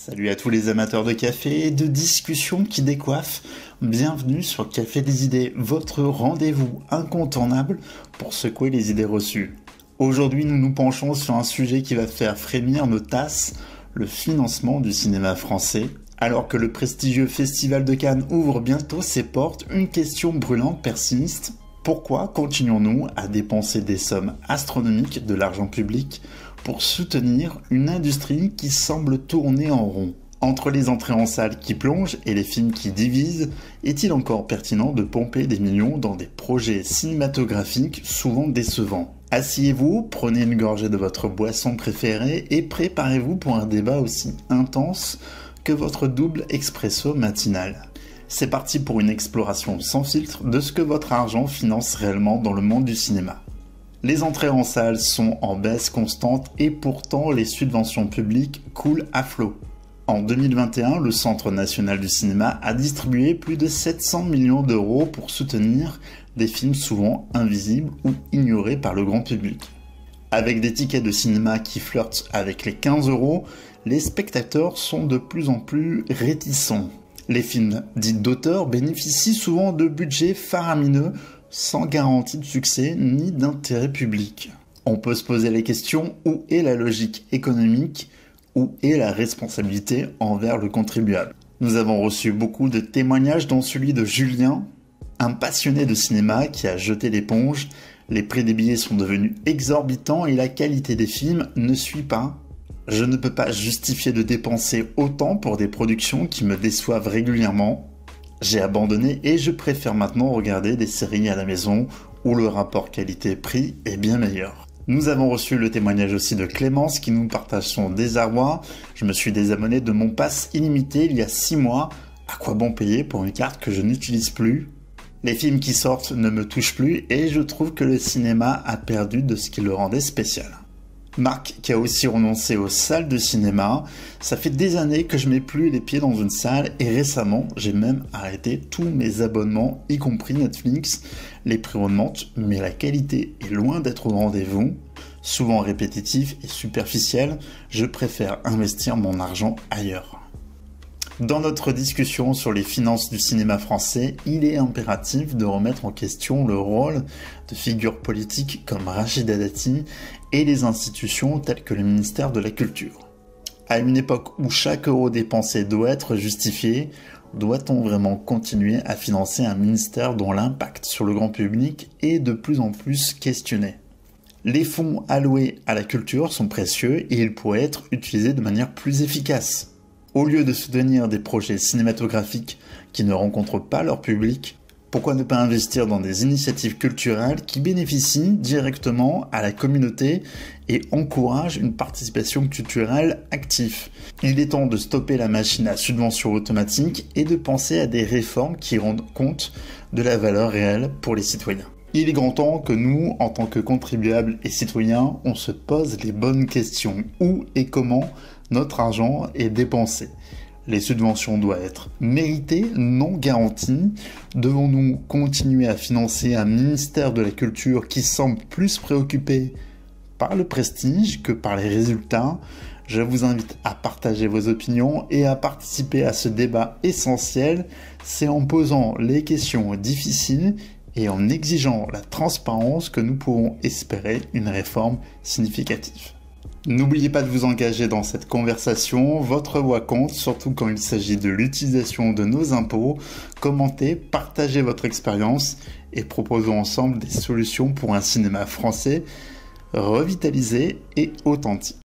Salut à tous les amateurs de café et de discussions qui décoiffent. Bienvenue sur Café des idées, votre rendez-vous incontournable pour secouer les idées reçues. Aujourd'hui, nous nous penchons sur un sujet qui va faire frémir nos tasses, le financement du cinéma français. Alors que le prestigieux Festival de Cannes ouvre bientôt ses portes, une question brûlante persiste. Pourquoi continuons-nous à dépenser des sommes astronomiques de l'argent public pour soutenir une industrie qui semble tourner en rond? Entre les entrées en salle qui plongent et les films qui divisent, est-il encore pertinent de pomper des millions dans des projets cinématographiques souvent décevants? Asseyez-vous, prenez une gorgée de votre boisson préférée et préparez-vous pour un débat aussi intense que votre double expresso matinal. C'est parti pour une exploration sans filtre de ce que votre argent finance réellement dans le monde du cinéma. Les entrées en salle sont en baisse constante et pourtant les subventions publiques coulent à flot. En 2021, le Centre national du cinéma a distribué plus de 700 millions d'euros pour soutenir des films souvent invisibles ou ignorés par le grand public. Avec des tickets de cinéma qui flirtent avec les 15 euros, les spectateurs sont de plus en plus réticents. Les films dits d'auteur bénéficient souvent de budgets faramineux sans garantie de succès ni d'intérêt public. On peut se poser les questions: où est la logique économique? Où est la responsabilité envers le contribuable? Nous avons reçu beaucoup de témoignages, dont celui de Julien, un passionné de cinéma qui a jeté l'éponge. Les prix des billets sont devenus exorbitants et la qualité des films ne suit pas. Je ne peux pas justifier de dépenser autant pour des productions qui me déçoivent régulièrement. J'ai abandonné et je préfère maintenant regarder des séries à la maison où le rapport qualité-prix est bien meilleur. Nous avons reçu le témoignage aussi de Clémence qui nous partage son désarroi. Je me suis désabonné de mon pass illimité il y a 6 mois. À quoi bon payer pour une carte que je n'utilise plus? Les films qui sortent ne me touchent plus et je trouve que le cinéma a perdu de ce qui le rendait spécial. Marc qui a aussi renoncé aux salles de cinéma. Ça fait des années que je mets plus les pieds dans une salle et récemment j'ai même arrêté tous mes abonnements, y compris Netflix. Les prix augmentent mais la qualité est loin d'être au rendez-vous. Souvent répétitif et superficiel, je préfère investir mon argent ailleurs. Dans notre discussion sur les finances du cinéma français, il est impératif de remettre en question le rôle de figures politiques comme Rachida Dati et les institutions telles que le ministère de la Culture. À une époque où chaque euro dépensé doit être justifié, doit-on vraiment continuer à financer un ministère dont l'impact sur le grand public est de plus en plus questionné? Les fonds alloués à la culture sont précieux et ils pourraient être utilisés de manière plus efficace. Au lieu de soutenir des projets cinématographiques qui ne rencontrent pas leur public, pourquoi ne pas investir dans des initiatives culturelles qui bénéficient directement à la communauté et encouragent une participation culturelle active? Il est temps de stopper la machine à subventions automatiques et de penser à des réformes qui rendent compte de la valeur réelle pour les citoyens. Il est grand temps que nous, en tant que contribuables et citoyens, on se pose les bonnes questions. Où et comment notre argent est dépensé? Les subventions doivent être méritées, non garanties. Devons-nous continuer à financer un ministère de la Culture qui semble plus préoccupé par le prestige que par les résultats? Je vous invite à partager vos opinions et à participer à ce débat essentiel. C'est en posant les questions difficiles et en exigeant la transparence que nous pourrons espérer une réforme significative. N'oubliez pas de vous engager dans cette conversation, votre voix compte, surtout quand il s'agit de l'utilisation de nos impôts. Commentez, partagez votre expérience et proposons ensemble des solutions pour un cinéma français revitalisé et authentique.